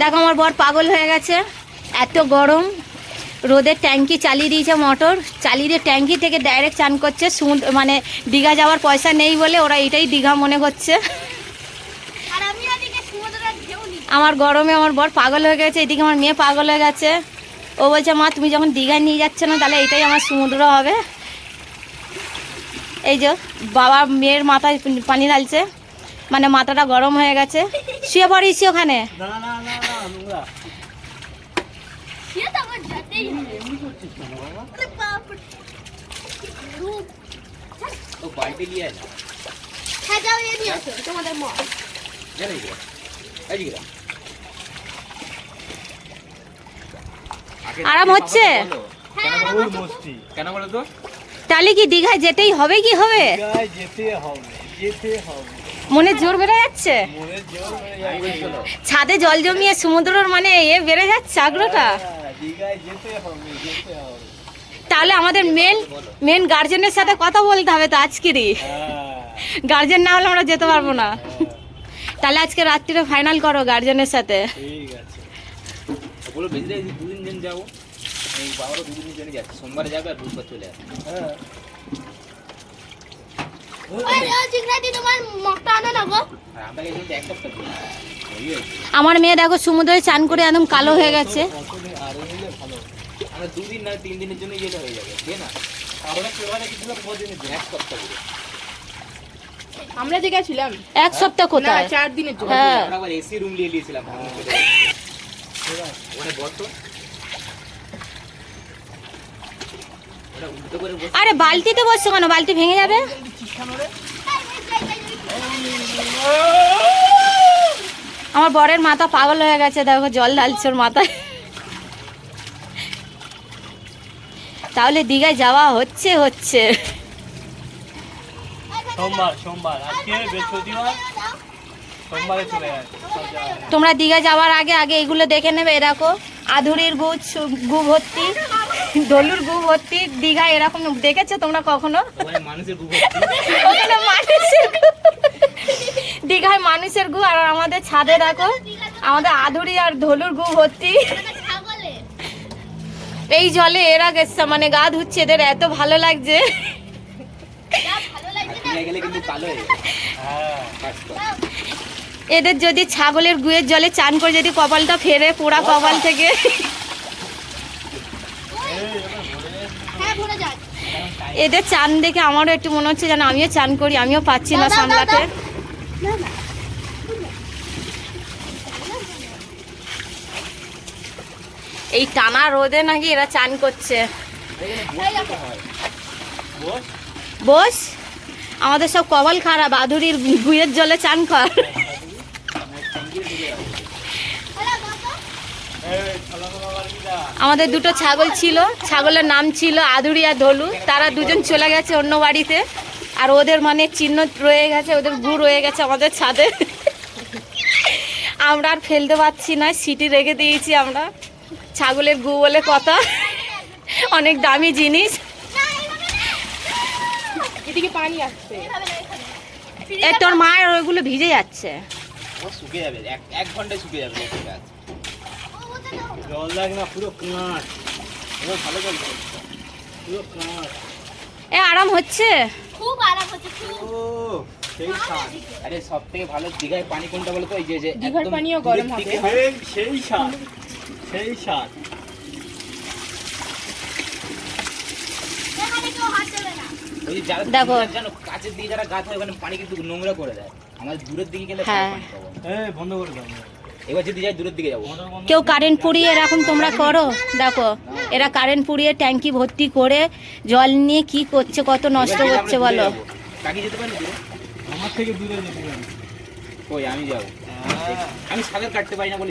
দেখো আমার বর পাগল হয়ে গেছে, এত গরম, রোদের ট্যাঙ্কি চালিয়ে দিয়েছে, মোটর চালিয়ে দিয়ে ট্যাঙ্কি থেকে ডাইরেক্ট চান করছে। মানে দীঘা যাওয়ার পয়সা নেই বলে ওরা এটাই দীঘা মনে করছে। আমার গরমে আমার বর পাগল হয়ে গেছে, এদিকে আমার মেয়ে পাগল হয়ে গেছে। ও বলছে মা তুমি যখন দীঘায় নিয়ে যাচ্ছ না তাহলে এটাই আমার সমুদ্র হবে। এই যে বাবা মেয়ের মাথায় পানি ঢালছে, মানে মাথাটা গরম হয়ে গেছে। শুয়ে পড়িস ওখানে। আরাম হচ্ছে কেন বলো তো? তাহলে কি দীঘায় যেতেই হবে? কি হবে, মনে জোর বেড়ে যাচ্ছে, ছাদে জল জমিয়ে সমুদ্রের মানে বেড়ে যাচ্ছে আগ্রহটা। তাহলে আমাদের মেন গার্জেনের সাথে কথা বলতে হবে তো আজকেরই। গার্জেন না হলে আমরা যেতে পারবো না। তাহলে আজকে রাত্রিরে ফাইনাল করো গার্জেনের সাথে। বলো বেজে দুদিন দিন যাবো, এই বাবারও দুদিন জন্য যাচ্ছে, সোমবারে যাবে আর বুধবার চলে আসবে। আমার মেয়ে দেখো সমুদ্রে চান করে একদম কালো হয়ে গেছে। আমরা 2 দিন না 3 দিনের জন্য যেতে হয়ে যাবে, তাই না? আমরা যে গেছিলাম 1 সপ্তাহ কোথায়, 4 দিনের জন্য। হ্যাঁ আমরা আবার এসি রুম নিয়ে নিয়েছিলাম ওখানে বসো। আরে বালতিতে বসছো কেন, বালতি ভেঙে যাবে। আমার বরের মাথা পাগল হয়ে গেছে, দেখো জল ঢালছে ওর মাথায়। তাহলে দীঘায় যাওয়া হচ্ছে। সোমবার আজকে বৃহস্পতিবার, সোমবারে চলে যায়। তোমরা দীঘা যাওয়ার আগে এগুলো দেখে নেবে। দেখো আধুরির গু ভর্তি, দলুর গু ভর্তি, দীঘা এরকম দেখেছো তোমরা কখনো? ওখানে মানুষের ওখানে মানুষের গু, দীঘায় মানুষের গু। আর আমাদের ছাদে দেখো আমাদের আধুরি আর ধলুর গু ভর্তি। এই জলে এরা গেছে, মানে গা ধুচ্ছে, এদের এত ভালো লাগছে। গেলে কিন্তু কালো হয়ে যাবে। এদের যদি ছাগলের গুয়ের জলে চান করে যদি কপালটা ফেরে পোড়া কপাল থেকে, এদের চান দেখে আমারও একটু মনে হচ্ছে যেন আমিও চান করি, আমিও পাচ্ছি না সামলাতে। এই টানা রোদে নাকি এরা চান করছে। বস, আমাদের সব কপাল খারাপ, আধুরির গুয়ের জলে চান কর। আমাদের দুটো ছাগল ছিল, ছাগলের নাম ছিল আধুরি আর ধলু। তারা দুজন চলে গেছে অন্য বাড়িতে, আর ওদের মানে চিহ্ন রয়ে গেছে, ওদের গু রয়ে গেছে আমাদের ছাদে। আমরা আর ফেলতে পারছি না, সিটি রেখে দিয়েছি আমরা। ছাগলের গু বলে কথা, অনেক দামি জিনিস। এদিকে পানি আসছে, তোর মায়ের ওইগুলো ভিজে যাচ্ছে। শুকিয়ে যাবে, 1 ঘন্টায় শুকিয়ে যাবে। জল লাগে না, পুরো কাঁচ, ভালো জল, পুরো কাঁচ। আরাম হচ্ছে, খুব আরাম হচ্ছে। সেই স্বাদ, আরে সব থেকে ভালো দীঘায় পানি কোনটা বলো তো? এই যে দীঘার পানিও গরম থাকে। সেই স্বাদ, সেই স্বাদ। দেখো জানো কাছের দিকে যারা গাছ হয় ওখানে পানি কিন্তু নোংরা করে দেয়। আমাদের দূরের দিকে গেলে হ্যাঁ, পানি পাবো। বন্ধ করে দাও। এবার যদি যাই দূরের দিকে যাবো। কেউ কারেন্ট পুড়িয়ে এরকম তোমরা করো? দেখো এরা কারেন্ট পুড়িয়ে ট্যাঙ্কি ভর্তি করে জল নিয়ে কি করছে, কত নষ্ট করছে বলো। কাকি যেতে পারি দূরে? আমার থেকে দূরে যেতে পারি। কই আমি যাবো, আমি সাগর কাটতে পারি না বলে